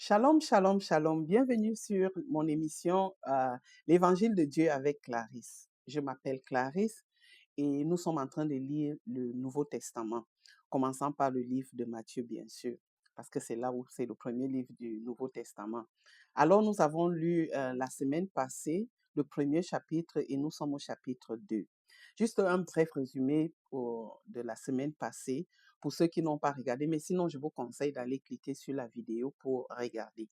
Shalom, shalom, shalom. Bienvenue sur mon émission L'Évangile de Dieu avec Clarisse. Je m'appelle Clarisse et nous sommes en train de lire le Nouveau Testament, commençant par le livre de Matthieu, bien sûr, parce que c'est là où c'est le premier livre du Nouveau Testament. Alors, nous avons lu la semaine passée le premier chapitre et nous sommes au chapitre 2. Juste un bref résumé de la semaine passée pour ceux qui n'ont pas regardé, mais sinon, je vous conseille d'aller cliquer sur la vidéo pour regarder,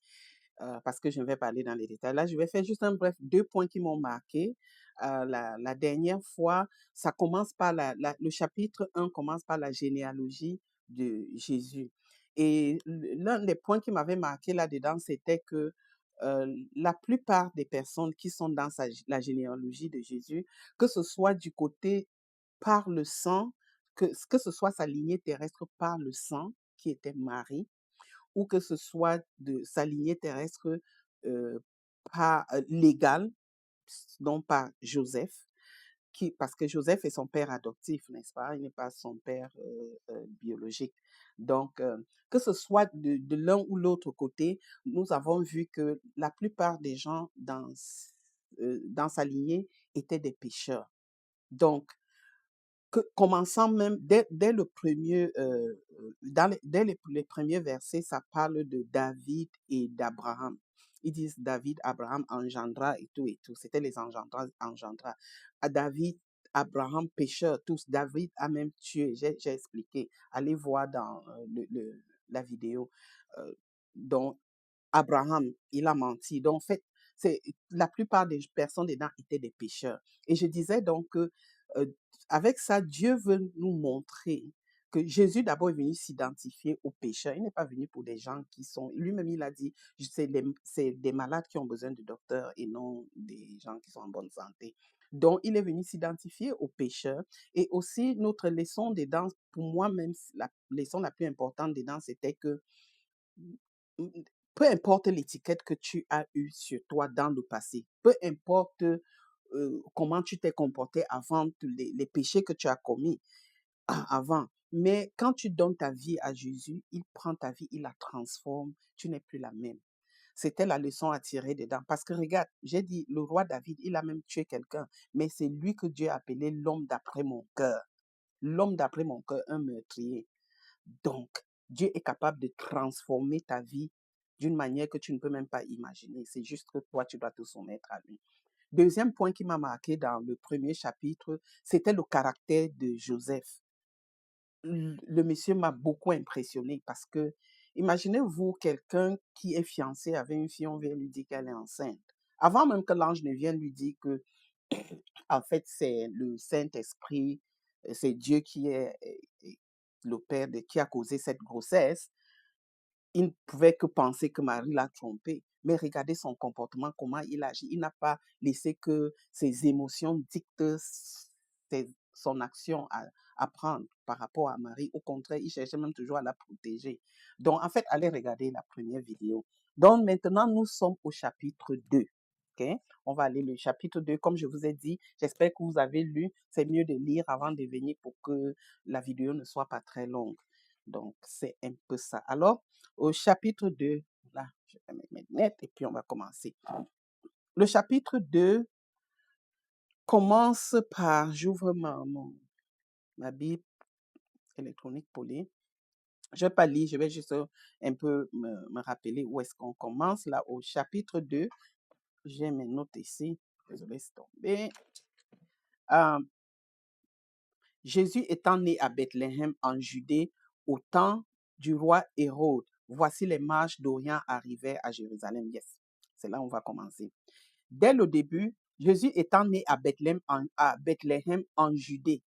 parce que je ne vais pas aller dans les détails. Là, je vais faire juste un bref, deux points qui m'ont marqué. La dernière fois, ça commence par le chapitre 1 commence par la généalogie de Jésus. Et l'un des points qui m'avait marqué là-dedans, c'était que la plupart des personnes qui sont dans la généalogie de Jésus, que ce soit du côté par le sang, que ce soit sa lignée terrestre par le sang, qui était Marie, ou que ce soit de sa lignée terrestre euh, par légale, donc par Joseph, parce que Joseph est son père adoptif, n'est-ce pas? Il n'est pas son père biologique. Donc, que ce soit de l'un ou l'autre côté, nous avons vu que la plupart des gens dans sa lignée étaient des pécheurs. Donc, commençant même dès le premier, dès les premiers versets, ça parle de David et d'Abraham. Ils disent David, Abraham engendra et tout et tout. C'était les engendra. À David, Abraham, pécheur, tous. David a même tué. J'ai expliqué. Allez voir dans la vidéo. Euh, donc, Abraham, il a menti. Donc, en fait, la plupart des personnes dedans étaient des pécheurs. Et je disais donc que euh, avec ça, Dieu veut nous montrer que Jésus d'abord est venu s'identifier aux pécheurs. Il n'est pas venu pour des gens qui sont... Lui-même, il a dit, c'est des malades qui ont besoin de docteurs et non des gens qui sont en bonne santé. Donc, il est venu s'identifier aux pécheurs. Et aussi, notre leçon dedans, pour moi même, la leçon la plus importante dedans, c'était que peu importe l'étiquette que tu as eue sur toi dans le passé, peu importe comment tu t'es comporté avant, les péchés que tu as commis avant, mais quand tu donnes ta vie à Jésus, il prend ta vie, il la transforme, tu n'es plus la même. C'était la leçon à tirer dedans. Parce que regarde, j'ai dit, le roi David, il a même tué quelqu'un, mais c'est lui que Dieu a appelé l'homme d'après mon cœur. L'homme d'après mon cœur, un meurtrier. Donc, Dieu est capable de transformer ta vie d'une manière que tu ne peux même pas imaginer. C'est juste que toi, tu dois te soumettre à lui. Deuxième point qui m'a marqué dans le premier chapitre, c'était le caractère de Joseph. Le monsieur m'a beaucoup impressionné parce que, imaginez-vous quelqu'un qui est fiancé avec une fille, on vient lui dire qu'elle est enceinte. Avant même que l'ange ne vienne lui dire que, en fait, c'est le Saint-Esprit, c'est Dieu qui est le père qui a causé cette grossesse, il ne pouvait que penser que Marie l'a trompé. Mais regardez son comportement, comment il agit. Il n'a pas laissé que ses émotions dictent son action à prendre par rapport à Marie. Au contraire, il cherchait même toujours à la protéger. Donc, en fait, allez regarder la première vidéo. Donc, maintenant, nous sommes au chapitre 2. OK? On va aller le chapitre 2. Comme je vous ai dit, j'espère que vous avez lu. C'est mieux de lire avant de venir pour que la vidéo ne soit pas très longue. Donc, c'est un peu ça. Alors, au chapitre 2, là, je vais mettre mes lunettes et puis on va commencer. Le chapitre 2 commence par, j'ouvre ma Bible électronique pour lire. Je ne vais pas lire, je vais juste un peu me rappeler où est-ce qu'on commence. Là, au chapitre 2, j'ai mes notes ici. Désolé, c'est tombé. Euh, Jésus étant né à Bethléem en Judée au temps du roi Hérode, voici les marches d'Orient arrivaient à Jérusalem. Yes, c'est là où on va commencer. Dès le début, Jésus étant né à Bethléem en Judée.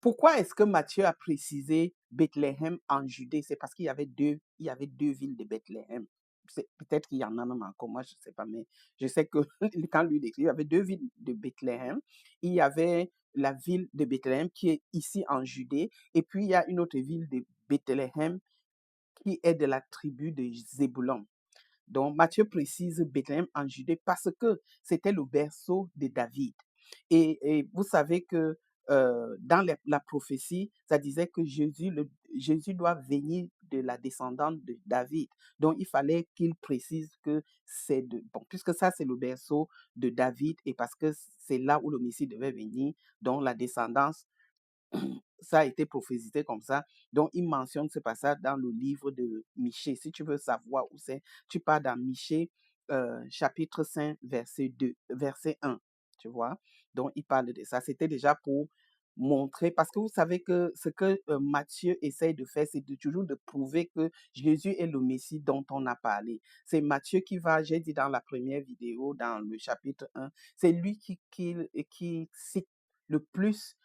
Pourquoi est-ce que Matthieu a précisé Bethléem en Judée? C'est parce il y avait deux villes de Bethléem. Peut-être qu'il y en a même encore, moi je ne sais pas, mais je sais que quand lui décrit, il y avait deux villes de Bethléem. Il y avait la ville de Bethléem qui est ici en Judée, et puis il y a une autre ville de Bethléem qui est de la tribu de Zébulon. Donc Matthieu précise Bethléem en Judée parce que c'était le berceau de David. Et vous savez que dans la prophétie, ça disait que Jésus doit venir de la descendante de David. Donc, il fallait qu'il précise que c'est bon, puisque ça, c'est le berceau de David et parce que c'est là où le Messie devait venir, donc la descendance, ça a été prophétisé comme ça. Donc, il mentionne ce passage dans le livre de Michée. Si tu veux savoir où c'est, tu pars dans Michée, chapitre 5, verset 1. Tu vois? Donc, il parle de ça. C'était déjà pour montrer, parce que vous savez que ce que Matthieu essaye de faire, c'est toujours de prouver que Jésus est le Messie dont on a parlé. C'est Matthieu qui va, j'ai dit dans la première vidéo, dans le chapitre 1, c'est lui qui cite le plus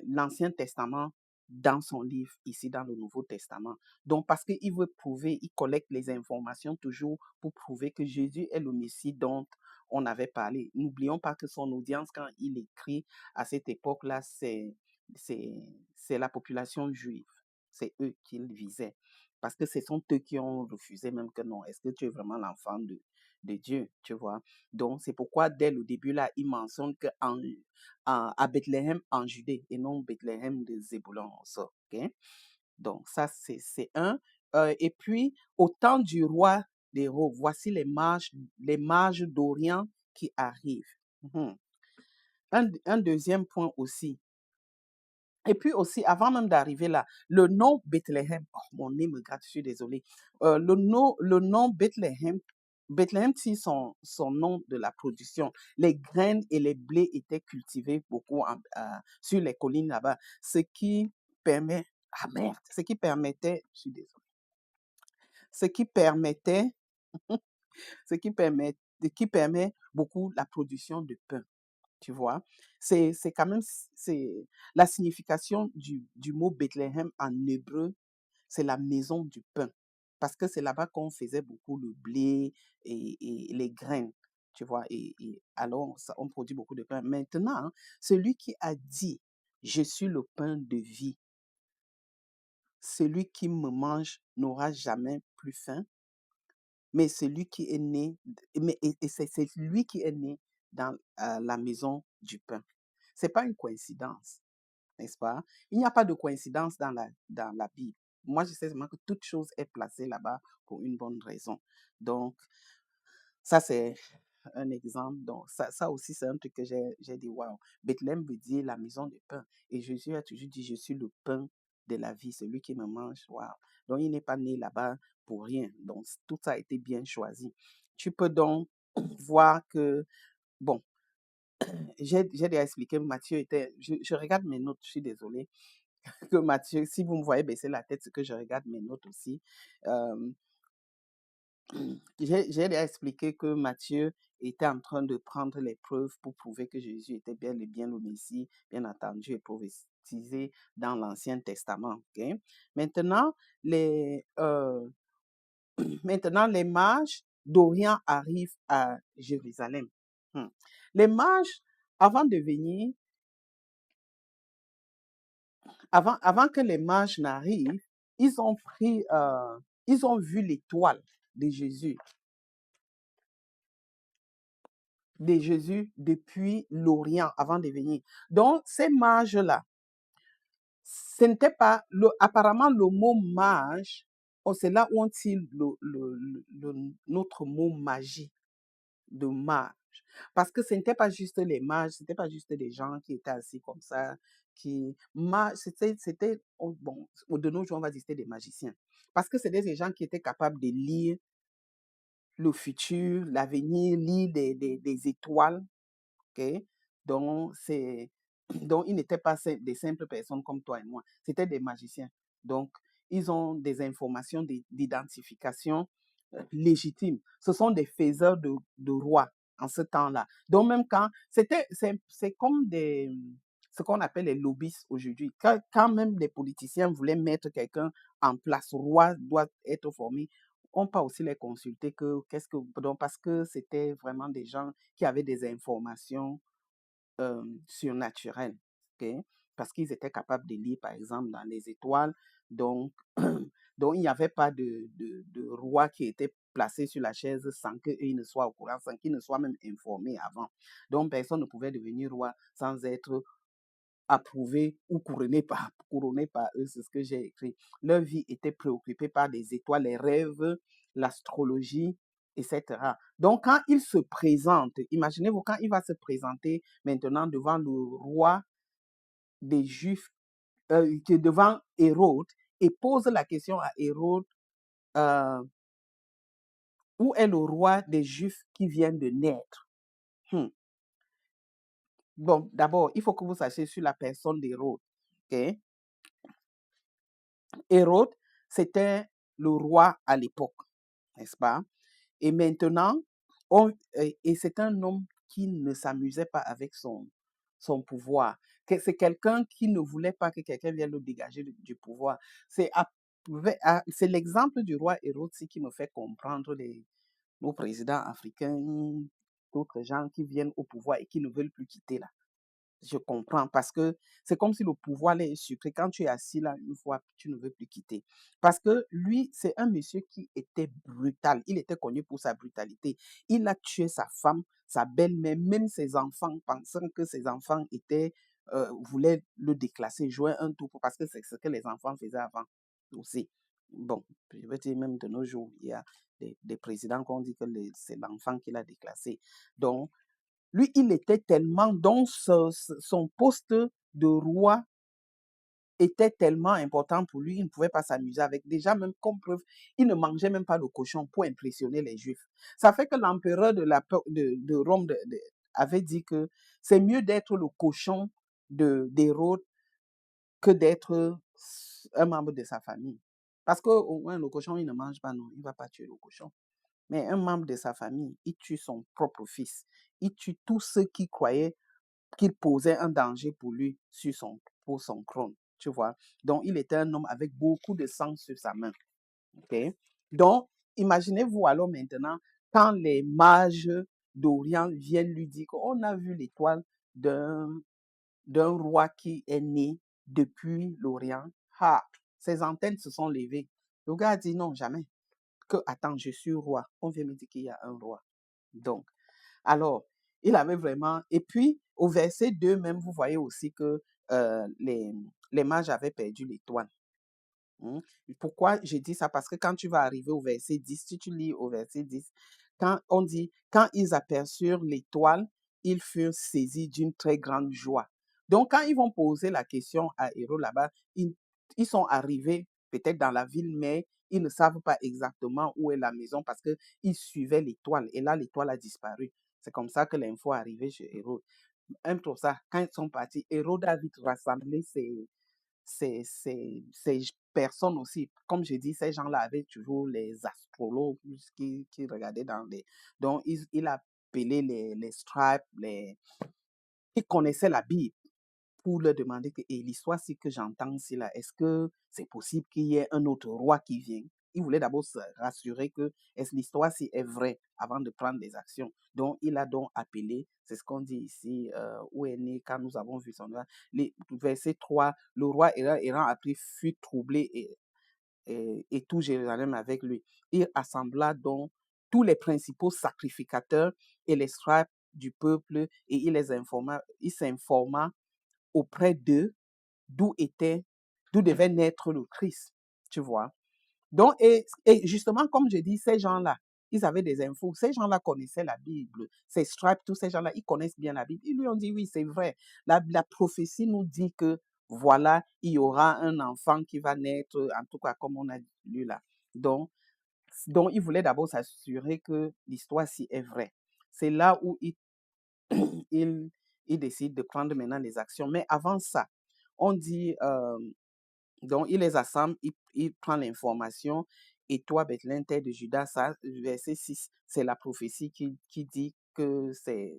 l'Ancien Testament dans son livre, ici dans le Nouveau Testament. Donc, parce qu'il veut prouver, il collecte les informations toujours pour prouver que Jésus est le Messie dont on avait parlé. N'oublions pas que son audience, quand il écrit à cette époque-là, c'est la population juive. C'est eux qu'il visait. Parce que ce sont eux qui ont refusé même que non, est-ce que tu es vraiment l'enfant de Dieu, tu vois? Donc, c'est pourquoi dès le début, là, il mentionne à Bethléem en Judée et non Bethléem de Zébulon. Ok? Donc, ça, c'est un. Et puis, au temps du roi des rois, voici les mages d'Orient qui arrivent. Mhm. Un deuxième point aussi. Et puis aussi, avant même d'arriver là, le nom Bethléem, oh, mon nez me gratte, je suis désolée. Le nom Bethléem, Bethléem tire son nom de la production. Les graines et les blés étaient cultivés beaucoup sur les collines là-bas, ce qui permet, ah merde, ce qui permettait, je suis désolée, ce qui permettait, ce qui permet beaucoup la production de pain. Tu vois, c'est quand même, c'est la signification du mot Bethléem en hébreu, c'est la maison du pain. Parce que c'est là-bas qu'on faisait beaucoup le blé et les graines, tu vois, et alors on produit beaucoup de pain. Maintenant, hein, celui qui a dit, je suis le pain de vie, celui qui me mange n'aura jamais plus faim, mais celui qui est né, et c'est lui qui est né dans la maison du pain. C'est pas une coïncidence, n'est-ce pas? Il n'y a pas de coïncidence dans la Bible. Moi, je sais seulement que toute chose est placée là-bas pour une bonne raison. Donc, ça, c'est un exemple. Donc, ça aussi, c'est un truc que j'ai dit, waouh, Bethléem veut dire la maison du pain. Et Jésus a toujours dit, je suis le pain de la vie, celui qui me mange, waouh. Donc, il n'est pas né là-bas pour rien. Donc, tout ça a été bien choisi. Tu peux donc voir que, bon, j'ai déjà expliqué, Matthieu était, je regarde mes notes, je suis désolée, que Matthieu, si vous me voyez baisser la tête, c'est que je regarde mes notes aussi. Euh, j'ai déjà expliqué que Matthieu était en train de prendre les preuves pour prouver que Jésus était bien le Messie, bien entendu, et prophétisé dans l'Ancien Testament. Ok? Maintenant, les, euh, maintenant, les mages d'Orient arrivent à Jérusalem. Les mages, avant de venir, avant que les mages n'arrivent, ils ont ils ont vu l'étoile de Jésus depuis l'Orient avant de venir. Donc, ces mages-là, ce n'était pas, apparemment le mot mage, oh, c'est là où on tire notre mot magie, de mage. Parce que ce n'était pas juste les mages, ce n'était pas juste des gens qui étaient assis comme ça, bon, de nos jours, on va dire c'était des magiciens. Parce que c'était des gens qui étaient capables de lire le futur, l'avenir, lire des étoiles, ok? Donc, donc, ils n'étaient pas des simples personnes comme toi et moi. C'était des magiciens. Donc, ils ont des informations d'identification légitimes. Ce sont des faiseurs de rois en ce temps-là. Donc, même quand, c'est comme ce qu'on appelle les lobbyistes aujourd'hui. Quand même les politiciens voulaient mettre quelqu'un en place, roi doit être formé, on peut aussi les consulter donc, parce que c'était vraiment des gens qui avaient des informations surnaturelles, ok? Parce qu'ils étaient capables de lire, par exemple, dans les étoiles. Donc, donc il n'y avait pas de roi qui était placé sur la chaise sans qu'il ne soit au courant, sans qu'il ne soit même informé avant. Donc, personne ne pouvait devenir roi sans être approuvés ou couronnés par eux, c'est ce que j'ai écrit. Leur vie était préoccupée par les étoiles, les rêves, l'astrologie, etc. Donc, quand il se présente, imaginez-vous, quand il va se présenter maintenant devant le roi des Juifs, qui est devant Hérode, et pose la question à Hérode, euh, où est le roi des Juifs qui vient de naître? Hmm. Bon, d'abord, il faut que vous sachiez sur la personne d'Hérode. Okay? Hérode, c'était le roi à l'époque, n'est-ce pas? Et maintenant, et c'est un homme qui ne s'amusait pas avec son pouvoir. C'est quelqu'un qui ne voulait pas que quelqu'un vienne le dégager du pouvoir. C'est l'exemple du roi Hérode qui me fait comprendre nos présidents africains, d'autres gens qui viennent au pouvoir et qui ne veulent plus quitter là. Je comprends parce que c'est comme si le pouvoir là est sucré. Quand tu es assis là, une fois, tu ne veux plus quitter. Parce que lui, c'est un monsieur qui était brutal. Il était connu pour sa brutalité. Il a tué sa femme, sa belle-mère, même ses enfants, pensant que ses enfants voulaient le déclasser, jouer un tour, parce que c'est ce que les enfants faisaient avant aussi. Bon, je veux dire, même de nos jours, il y a des présidents qui ont dit que c'est l'enfant qui l'a déclassé. Donc, lui, il était tellement dans son poste de roi était tellement important pour lui, il ne pouvait pas s'amuser avec. Déjà, même comme preuve, il ne mangeait même pas le cochon pour impressionner les Juifs. Ça fait que l'empereur de Rome avait dit que c'est mieux d'être le cochon d'Hérode que d'être un membre de sa famille. Parce que au moins, le cochon, il ne mange pas, non, il ne va pas tuer le cochon. Mais un membre de sa famille, il tue son propre fils. Il tue tous ceux qui croyaient qu'il posait un danger pour lui pour son trône, tu vois. Donc, il était un homme avec beaucoup de sang sur sa main. Okay? Donc, imaginez-vous alors maintenant, quand les mages d'Orient viennent lui dire qu'on a vu l'étoile d'un roi qui est né depuis l'Orient, ses antennes se sont levées. Le gars a dit non, jamais. Attends, je suis roi. On vient me dire qu'il y a un roi. Donc, alors, il avait vraiment... Et puis, au verset 2 même, vous voyez aussi que les mages avaient perdu l'étoile. Pourquoi j'ai dit ça? Parce que quand tu vas arriver au verset 10, si tu lis au verset 10, quand on dit, quand ils aperçurent l'étoile, ils furent saisis d'une très grande joie. Donc, quand ils vont poser la question à Hérode là-bas, ils sont arrivés peut-être dans la ville, mais ils ne savent pas exactement où est la maison parce qu'ils suivaient l'étoile. Et là, l'étoile a disparu. C'est comme ça que l'info est arrivée chez Hérode. Même pour ça, quand ils sont partis, Hérode a vite rassemblé ces personnes aussi. Comme je dis, ces gens-là avaient toujours les astrologues qui regardaient dans les... Donc, il a appelé les scribes, qui connaissaient la Bible pour leur demander que et l'histoire c'est que j'entends ici là, est-ce que c'est possible qu'il y ait un autre roi qui vienne? Il voulait d'abord se rassurer que est-ce l'histoire si est vraie avant de prendre des actions. Donc, il a donc appelé, c'est ce qu'on dit ici, où est né quand nous avons vu son roi. Verset 3, le roi errant après fut troublé et tout Jérusalem avec lui. Il assembla donc tous les principaux sacrificateurs et les scribes du peuple et il s'informa auprès d'eux d'où devait naître le Christ, tu vois. Donc, et justement, comme je dis, ces gens-là, ils avaient des infos. Ces gens-là connaissaient la Bible. Ces scribes, tous ces gens-là, ils connaissent bien la Bible. Ils lui ont dit, oui, c'est vrai. La prophétie nous dit que, voilà, il y aura un enfant qui va naître, en tout cas, comme on a lu là. Donc ils voulaient d'abord s'assurer que l'histoire ci est vraie. C'est là où il, il décide de prendre maintenant les actions. Mais avant ça, on dit, donc il les assemble, il prend l'information, et toi, Bethléem, terre de Juda, ça, verset 6, c'est la prophétie qui dit que c'est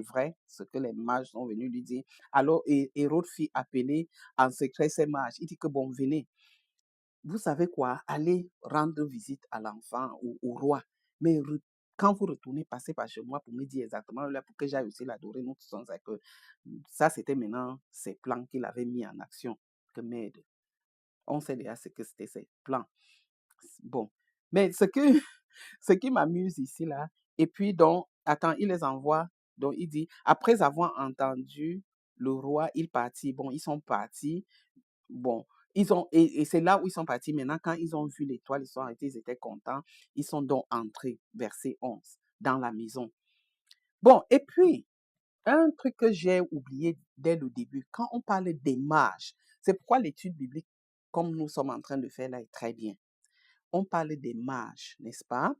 vrai, ce que les mages sont venus lui dire. Alors, Hérode fit appeler en secret ces mages. Il dit que bon, venez, vous savez quoi, allez rendre visite à l'enfant, au roi, mais quand vous retournez, passez par chez moi pour me dire exactement là, pour que j'aille aussi l'adorer. Nous tous, que ça, c'était maintenant ses plans qu'il avait mis en action. Que merde. On sait déjà ce que c'était ses plans. Bon. Mais ce qui m'amuse ici, là, et puis donc, attends, il les envoie. Donc, il dit, après avoir entendu le roi, il partit. Bon, ils sont partis. Bon, et c'est là où ils sont partis. Maintenant, quand ils ont vu l'étoile, ils sont arrêtés, ils étaient contents. Ils sont donc entrés, verset 11, dans la maison. Bon, et puis, un truc que j'ai oublié dès le début, quand on parle des mages, c'est pourquoi l'étude biblique, comme nous sommes en train de faire là, est très bien. On parle des mages, n'est-ce pas?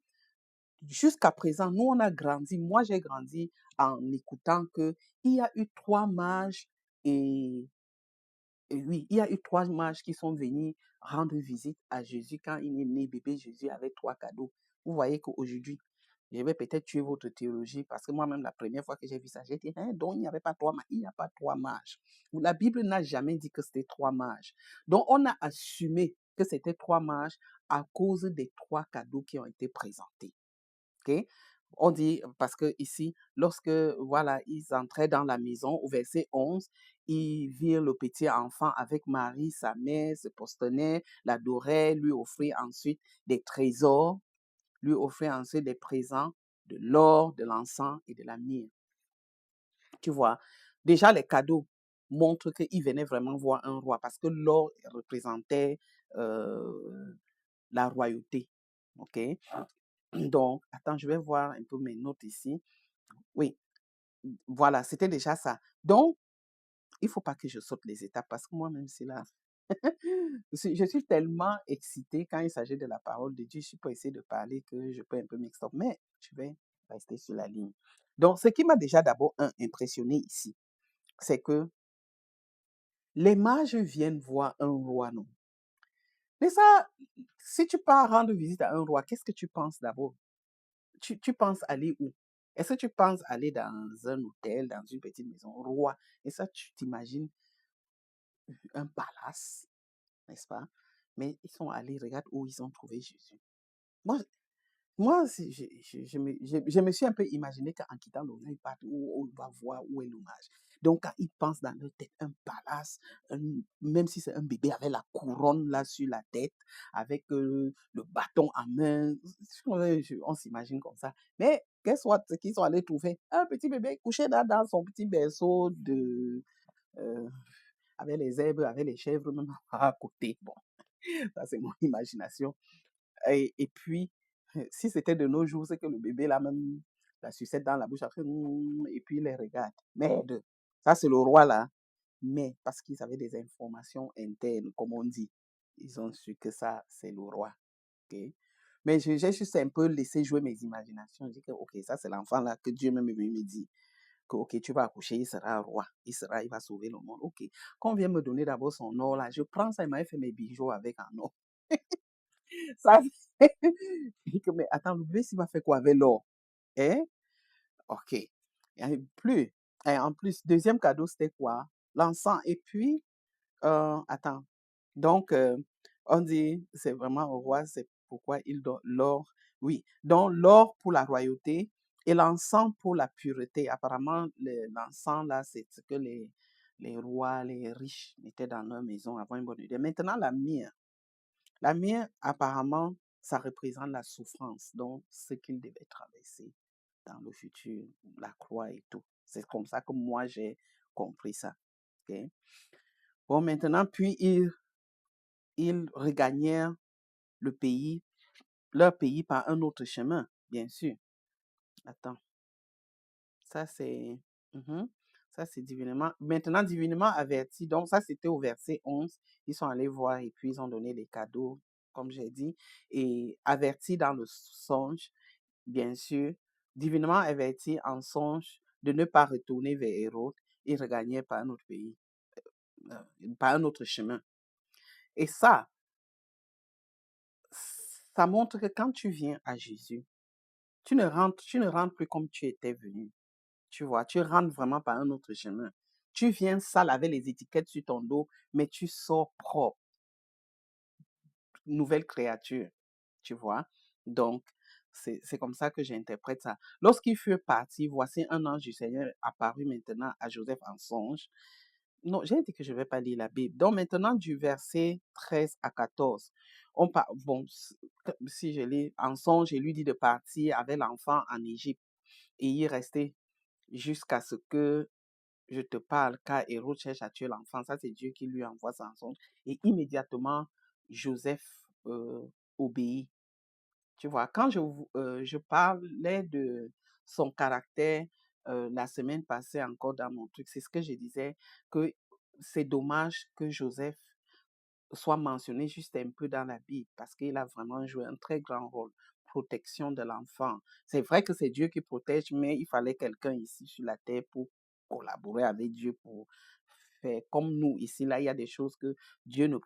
Jusqu'à présent, nous, on a grandi. Moi, j'ai grandi en écoutant que il y a eu 3 mages et oui, il y a eu 3 mages qui sont venus rendre visite à Jésus quand il est né, bébé Jésus avec 3 cadeaux. Vous voyez qu'aujourd'hui, je vais peut-être tuer votre théologie parce que moi-même, la première fois que j'ai vu ça, j'ai dit, hein, donc il n'y avait pas 3 mages. Il n'y a pas 3 mages. La Bible n'a jamais dit que c'était 3 mages. Donc, on a assumé que c'était 3 mages à cause des 3 cadeaux qui ont été présentés. OK? On dit, parce que ici, lorsque, voilà, ils entraient dans la maison, au verset 11, ils virent le petit enfant avec Marie, sa mère, se prosternaient, l'adoraient, lui offrirent ensuite des trésors, lui offrirent ensuite des présents, de l'or, de l'encens et de la myrrhe. Tu vois, déjà les cadeaux montrent qu'ils venaient vraiment voir un roi, parce que l'or représentait la royauté. OK? Donc, attends, je vais voir un peu mes notes ici. Oui, voilà, c'était déjà ça. Donc, il ne faut pas que je saute les étapes parce que moi-même, c'est là. Je suis tellement excitée quand il s'agit de la parole de Dieu. Je suis pas essayer de parler que je peux un peu mixer, mais je vais rester sur la ligne. Donc, ce qui m'a déjà d'abord impressionné ici, c'est que les mages viennent voir un roi, non? Mais ça, si tu pars rendre visite à un roi, qu'est-ce que tu penses d'abord? Tu penses aller où? Est-ce que tu penses aller dans un hôtel, dans une petite maison, roi? Et ça, tu t'imagines un palace, n'est-ce pas? Mais ils sont allés, regarde où ils ont trouvé Jésus. Moi, je me suis un peu imaginé qu'en quittant l'honneur, ils partent où il va voir où est l'hommage. Donc, quand ils pensent dans leur tête un palace, même si c'est un bébé avec la couronne là sur la tête, avec le bâton en main, on s'imagine comme ça. Mais qu'est-ce qu'ils sont allés trouver? Un petit bébé couché là dans son petit berceau euh, avec les zèbres, avec les chèvres même à côté. Bon, ça c'est mon imagination. Et puis, si c'était de nos jours, c'est que le bébé, là, même, la sucette dans la bouche, après, et puis il les regarde. Merde, ça c'est le roi, là. Mais parce qu'ils avaient des informations internes, comme on dit, ils ont su que ça, c'est le roi. OK? Mais j'ai juste un peu laissé jouer mes imaginations. Je dis que, OK, ça c'est l'enfant là que Dieu même me dit que, OK, tu vas accoucher, il sera roi. Il va sauver le monde. OK. Quand on vient me donner d'abord son or là, je prends ça, il m'a fait mes bijoux avec un or. Ça, je dis que, mais attends, le bébé, s'il va faire quoi avec l'or? Hein? OK. Et plus. Et en plus, deuxième cadeau, c'était quoi? L'encens. Et puis, attends. Donc, on dit, c'est vraiment au roi, c'est pourquoi il donne l'or. Oui. Donc, l'or pour la royauté et l'encens pour la pureté. Apparemment, l'encens, là, c'est ce que les rois, les riches mettaient dans leur maison avant une bonne idée. Maintenant, la myrrhe. La mienne, apparemment, ça représente la souffrance, donc ce qu'il devait traverser dans le futur, la croix et tout. C'est comme ça que moi, j'ai compris ça. OK? Bon, maintenant, puis ils regagnèrent le pays, leur pays par un autre chemin, bien sûr. Attends, ça c'est... Mhm. Ça c'est divinement. Maintenant, divinement averti. Donc, ça c'était au verset 11. Ils sont allés voir et puis ils ont donné les cadeaux, comme j'ai dit. Et averti dans le songe, bien sûr, divinement averti en songe de ne pas retourner vers Hérode et regagner par un autre pays, par un autre chemin. Et ça montre que quand tu viens à Jésus, tu ne rentres plus comme tu étais venu. Tu vois, tu rentres vraiment par un autre chemin. Tu viens sale avec les étiquettes sur ton dos, mais tu sors propre, nouvelle créature. Tu vois? Donc, c'est comme ça que j'interprète ça. Lorsqu'ils furent partis, voici un ange du Seigneur apparu maintenant à Joseph en songe. Non, j'ai dit que je ne vais pas lire la Bible. Donc, maintenant, du verset 13 à 14, bon, si je lis en songe, il lui dit de partir avec l'enfant en Égypte et y rester jusqu'à ce que je te parle, car Hérode cherche à tuer l'enfant. Ça, c'est Dieu qui lui envoie son songe. Et immédiatement, Joseph obéit. Tu vois, quand je parlais de son caractère la semaine passée encore dans mon truc, c'est ce que je disais, que c'est dommage que Joseph soit mentionné juste un peu dans la Bible parce qu'il a vraiment joué un très grand rôle. Protection de l'enfant. C'est vrai que c'est Dieu qui protège, mais il fallait quelqu'un ici sur la terre pour collaborer avec Dieu, pour faire comme nous. Ici, là, il y a des choses que Dieu ne,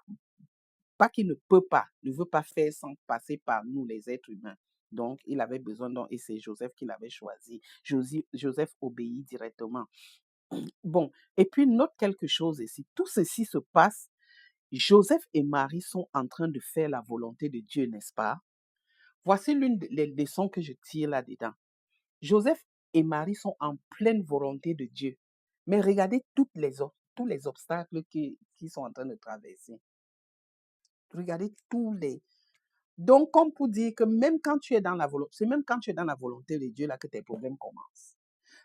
pas qu'il ne peut pas, ne veut pas faire sans passer par nous, les êtres humains. Donc, il avait besoin, et c'est Joseph qui l'avait choisi. Joseph obéit directement. Bon, et puis note quelque chose ici. Tout ceci se passe. Joseph et Marie sont en train de faire la volonté de Dieu, n'est-ce pas? Voici l'une des leçons que je tire là-dedans. Joseph et Marie sont en pleine volonté de Dieu. Mais regardez tous les obstacles qu'ils sont en train de traverser. Regardez tous les... Donc, comme pour dire que même quand tu es dans la volonté, c'est même quand tu es dans la volonté de Dieu là que tes problèmes commencent.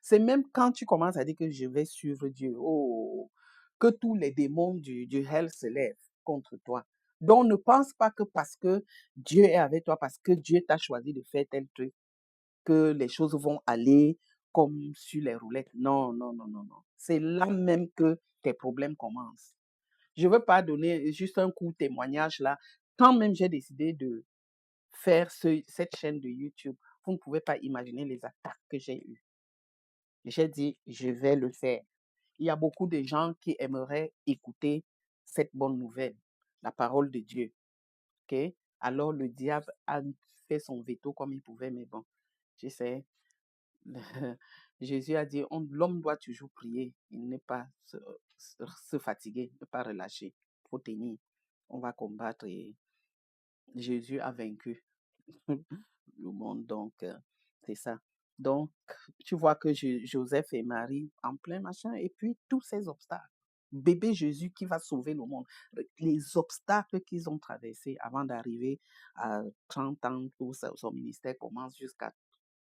C'est même quand tu commences à dire que je vais suivre Dieu, oh, que tous les démons du hell se lèvent contre toi. Donc, ne pense pas que parce que Dieu est avec toi, parce que Dieu t'a choisi de faire tel truc, que les choses vont aller comme sur les roulettes. Non, non, non, non, non. C'est là même que tes problèmes commencent. Je ne veux pas donner juste un court témoignage là. Quand même j'ai décidé de faire cette chaîne de YouTube, vous ne pouvez pas imaginer les attaques que j'ai eues. J'ai dit, je vais le faire. Il y a beaucoup de gens qui aimeraient écouter cette bonne nouvelle, la parole de Dieu. Ok? Alors le diable a fait son veto comme il pouvait, mais bon, je sais. Jésus a dit, l'homme doit toujours prier, il n'est pas se fatiguer, ne pas relâcher. Il faut tenir. On va combattre et Jésus a vaincu le monde, donc c'est ça. Donc, tu vois que Joseph et Marie en plein machin, et puis tous ces obstacles. Bébé Jésus qui va sauver le monde. Les obstacles qu'ils ont traversés avant d'arriver à 30 ans où son ministère commence jusqu'à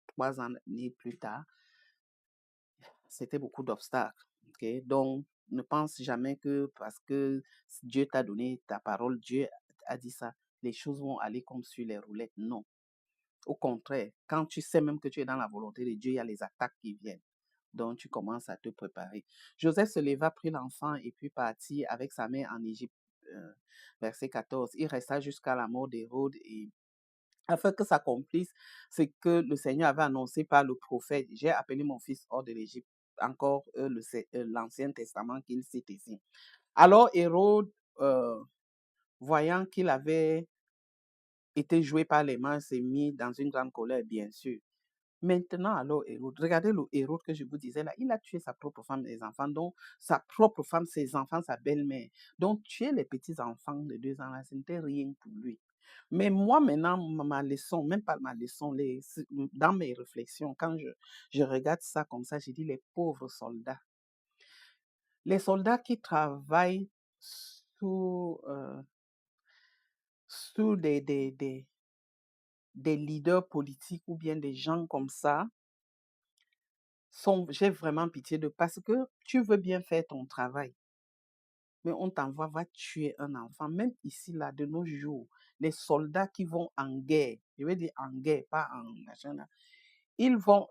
3 années plus tard, c'était beaucoup d'obstacles. Okay? Donc, ne pense jamais que parce que Dieu t'a donné ta parole, Dieu a dit ça, les choses vont aller comme sur les roulettes. Non. Au contraire, quand tu sais même que tu es dans la volonté de Dieu, il y a les attaques qui viennent. Donc, tu commences à te préparer. Joseph se leva, prit l'enfant et puis partit avec sa mère en Égypte. Verset 14. Il resta jusqu'à la mort d'Hérode et afin que s'accomplisse ce que le Seigneur avait annoncé par le prophète. J'ai appelé mon fils hors de l'Égypte. Encore l'Ancien Testament qu'il cite ici. Alors Hérode, voyant qu'il avait été joué par les mains, s'est mis dans une grande colère, bien sûr. Maintenant, alors, Hérode, regardez le Hérode que je vous disais là, il a tué sa propre femme et ses enfants, donc sa propre femme, ses enfants, sa belle-mère. Donc, tuer les petits-enfants de 2 ans là, ce n'était rien pour lui. Mais moi, maintenant, ma leçon, même pas ma leçon, dans mes réflexions, quand je regarde ça comme ça, je dis les pauvres soldats. Les soldats qui travaillent sous, sous des leaders politiques ou bien des gens comme ça, j'ai vraiment pitié de parce que tu veux bien faire ton travail, mais on t'envoie, va tuer un enfant. Même ici, là, de nos jours, les soldats qui vont en guerre, je veux dire en guerre, pas en machin là,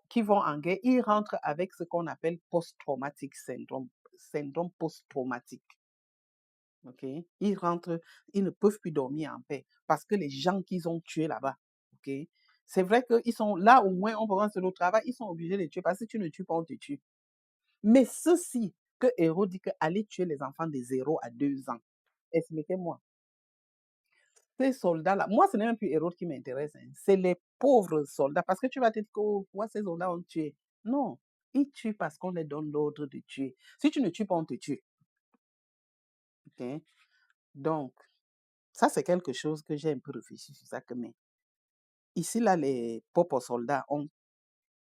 qui vont en guerre, ils rentrent avec ce qu'on appelle post-traumatic syndrome, syndrome post-traumatique. Ok? Ils rentrent, ils ne peuvent plus dormir en paix parce que les gens qu'ils ont tués là-bas, ok? C'est vrai qu'ils sont là, au moins, on peut voir sur le travail, ils sont obligés de tuer parce que si tu ne tues pas, on te tue. Mais ceci que Hérode dit qu'aller tuer les enfants de 0 à 2 ans, expliquez-moi. Ces soldats-là, moi, ce n'est même plus Hérode qui m'intéresse, hein, c'est les pauvres soldats. Parce que tu vas te dire que oh, pourquoi ces soldats ont tué. Non, ils tuent parce qu'on leur donne l'ordre de tuer. Si tu ne tues pas, on te tue. Ok? Donc, ça, c'est quelque chose que j'ai un peu réfléchi sur ça. Mais ici, là, les pauvres soldats ont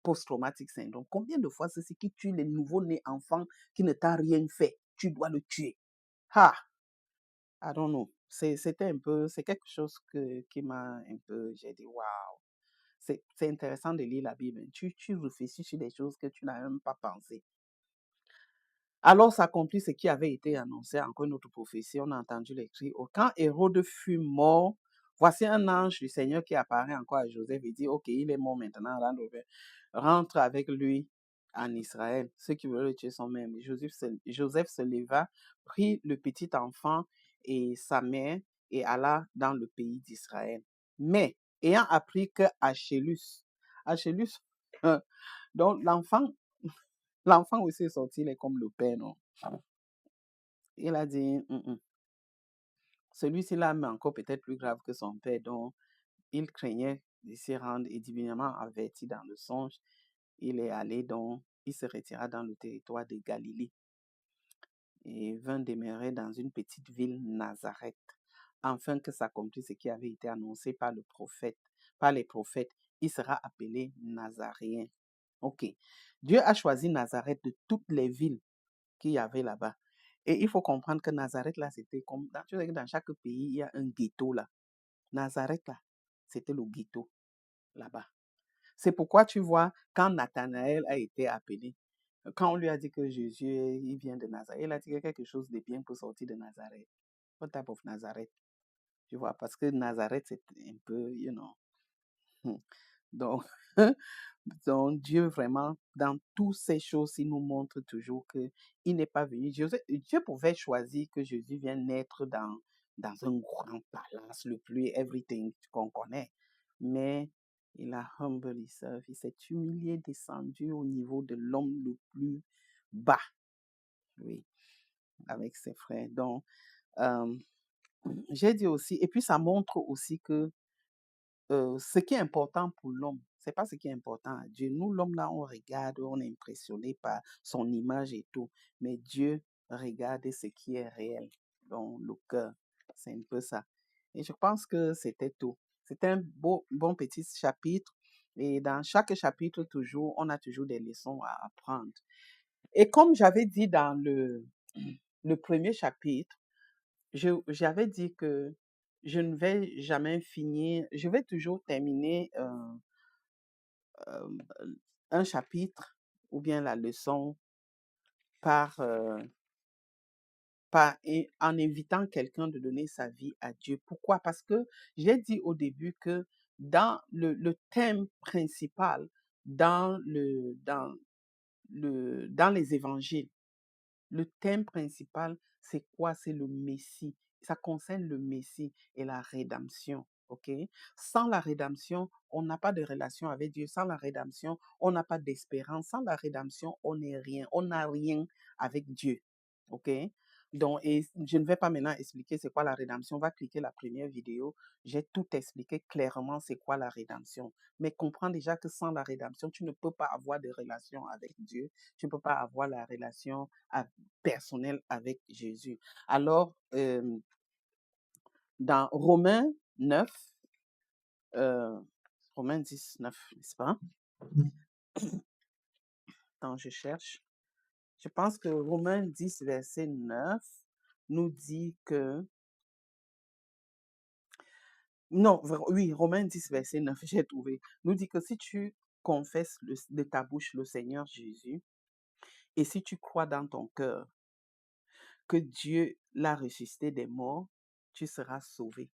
post-traumatic syndrome. Combien de fois c'est ce qui tue les nouveaux-nés enfants qui ne t'a rien fait? Tu dois le tuer. Ah! I don't know. C'était un peu, c'est quelque chose qui m'a un peu, j'ai dit, waouh, c'est intéressant de lire la Bible. Tu réfléchis sur des choses que tu n'as même pas pensé. Alors s'accomplit ce qui avait été annoncé, encore une autre prophétie, on a entendu les cris. Quand Hérode fut mort, voici un ange du Seigneur qui apparaît encore à Joseph et dit, OK, il est mort maintenant, rentre avec lui en Israël. Ceux qui veulent le tuer sont même. Joseph se leva, prit le petit enfant et sa mère et alla dans le pays d'Israël. Mais, ayant appris que Achélus, donc l'enfant aussi est sorti, il est comme le père, non? Il a dit, celui-ci là, mais encore peut-être plus grave que son père, donc il craignait de s'y rendre et divinement averti dans le songe, il est allé donc, il se retira dans le territoire de Galilée et vint demeurer dans une petite ville Nazareth, afin que s'accomplisse ce qui avait été annoncé par les prophètes, il sera appelé Nazaréen. Ok. Dieu a choisi Nazareth de toutes les villes qu'il y avait là-bas. Et il faut comprendre que Nazareth, là, c'était comme, tu sais que dans chaque pays, il y a un ghetto, là. Nazareth, là, c'était le ghetto, là-bas. C'est pourquoi tu vois, quand Nathanaël a été appelé, quand on lui a dit que Jésus, il vient de Nazareth, il a dit que quelque chose de bien pour sortir de Nazareth. What type of Nazareth? Tu vois, parce que Nazareth, c'est un peu, Donc, donc, Dieu vraiment, dans toutes ces choses, il nous montre toujours qu'il n'est pas venu. Dieu pouvait choisir que Jésus vienne naître dans un grand palace, le plus everything qu'on connaît. Mais il a humble himself, il s'est humilié, descendu au niveau de l'homme le plus bas, oui, avec ses frères. Donc, j'ai dit aussi, et puis ça montre aussi que ce qui est important pour l'homme, c'est pas ce qui est important à Dieu. Nous, l'homme, là, on regarde, on est impressionné par son image et tout. Mais Dieu regarde ce qui est réel dans le cœur. C'est un peu ça. Et je pense que c'était tout. C'était un bon petit chapitre. Et dans chaque chapitre, toujours, on a toujours des leçons à apprendre. Et comme j'avais dit dans le premier chapitre, j'avais dit que je ne vais jamais finir, je vais toujours terminer euh, un chapitre ou bien la leçon par, en invitant quelqu'un de donner sa vie à Dieu. Pourquoi? Parce que j'ai dit au début que dans le thème principal, dans les évangiles, le thème principal, c'est quoi? C'est le Messie. Ça concerne le Messie et la rédemption. OK? Sans la rédemption, on n'a pas de relation avec Dieu. Sans la rédemption, on n'a pas d'espérance. Sans la rédemption, on n'est rien. On n'a rien avec Dieu. OK? Donc, et je ne vais pas maintenant expliquer c'est quoi la rédemption. On va cliquer la première vidéo. J'ai tout expliqué clairement c'est quoi la rédemption. Mais comprends déjà que sans la rédemption, tu ne peux pas avoir de relation avec Dieu. Tu ne peux pas avoir la relation personnelle avec Jésus. Alors, dans Romains 9, Romains 10, 9, n'est-ce pas? Attends, je cherche. Je pense que Romains 10, verset 9 nous dit que... Non, oui, Romains 10, verset 9, j'ai trouvé. Nous dit que si tu confesses de ta bouche le Seigneur Jésus et si tu crois dans ton cœur que Dieu l'a ressuscité des morts, tu seras sauvé.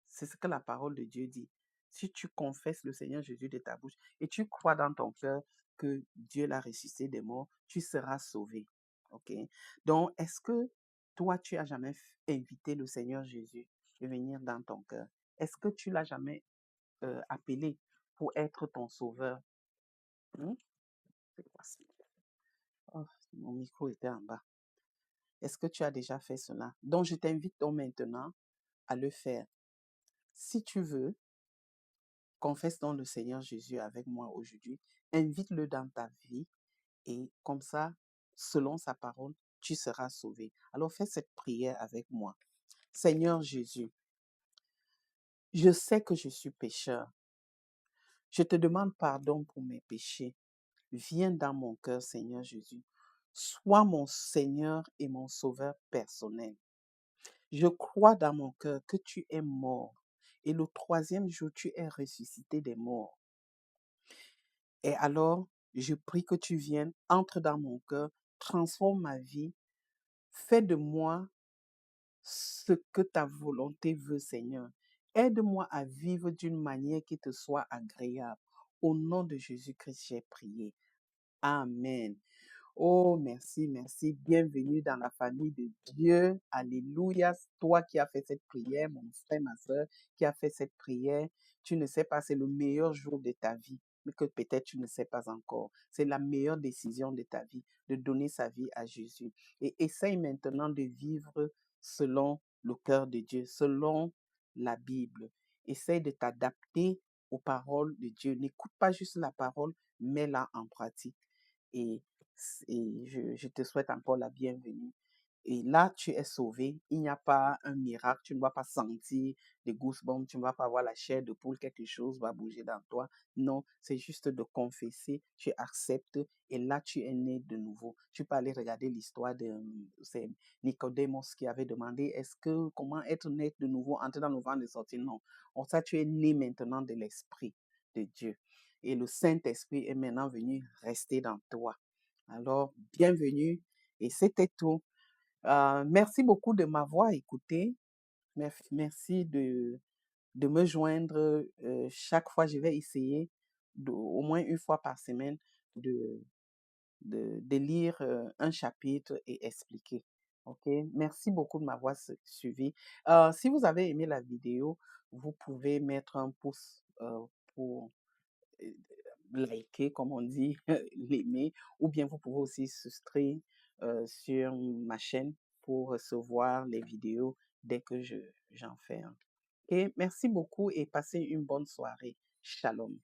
C'est ce que la parole de Dieu dit. Si tu confesses le Seigneur Jésus de ta bouche et tu crois dans ton cœur que Dieu l'a ressuscité des morts, tu seras sauvé. OK? Donc, est-ce que toi, tu as jamais invité le Seigneur Jésus de venir dans ton cœur? Est-ce que tu l'as jamais appelé pour être ton sauveur? Hmm? C'est quoi ça? Oh, mon micro était en bas. Est-ce que tu as déjà fait cela? Donc, je t'invite donc maintenant à le faire. Si tu veux, confesse donc le Seigneur Jésus avec moi aujourd'hui. Invite-le dans ta vie et comme ça, selon sa parole, tu seras sauvé. Alors fais cette prière avec moi. Seigneur Jésus, je sais que je suis pécheur. Je te demande pardon pour mes péchés. Viens dans mon cœur, Seigneur Jésus. Sois mon Seigneur et mon Sauveur personnel. Je crois dans mon cœur que tu es mort et le troisième jour, tu es ressuscité des morts. Et alors, je prie que tu viennes, entre dans mon cœur, transforme ma vie. Fais de moi ce que ta volonté veut, Seigneur. Aide-moi à vivre d'une manière qui te soit agréable. Au nom de Jésus-Christ, j'ai prié. Amen. Oh, merci, merci. Bienvenue dans la famille de Dieu. Alléluia. Toi qui as fait cette prière, mon frère, ma soeur, qui a fait cette prière, tu ne sais pas, c'est le meilleur jour de ta vie, mais que peut-être tu ne sais pas encore. C'est la meilleure décision de ta vie, de donner sa vie à Jésus. Et essaye maintenant de vivre selon le cœur de Dieu, selon la Bible. Essaye de t'adapter aux paroles de Dieu. N'écoute pas juste la parole, mets-la en pratique. Et, je te souhaite encore la bienvenue. Et là, tu es sauvé. Il n'y a pas un miracle. Tu ne vas pas sentir des goosebumps. Tu ne vas pas avoir la chair de poule. Quelque chose va bouger dans toi. Non, c'est juste de confesser. Tu acceptes. Et là, tu es né de nouveau. Tu peux aller regarder l'histoire de c'est Nicodemos qui avait demandé comment être né de nouveau, entrer dans le ventre et sortir. Non. En ça, tu es né maintenant de l'Esprit de Dieu. Et le Saint-Esprit est maintenant venu rester dans toi. Alors, bienvenue. Et c'était tout. Merci beaucoup de m'avoir écouté. Merci de me joindre. Chaque fois, je vais essayer au moins une fois par semaine de, de lire un chapitre et expliquer. OK? Merci beaucoup de m'avoir suivi. Si vous avez aimé la vidéo, vous pouvez mettre un pouce pour euh, liker, comme on dit, l'aimer, ou bien vous pouvez aussi souscrire sur ma chaîne pour recevoir les vidéos dès que j'en fais un. Et merci beaucoup et passez une bonne soirée. Shalom.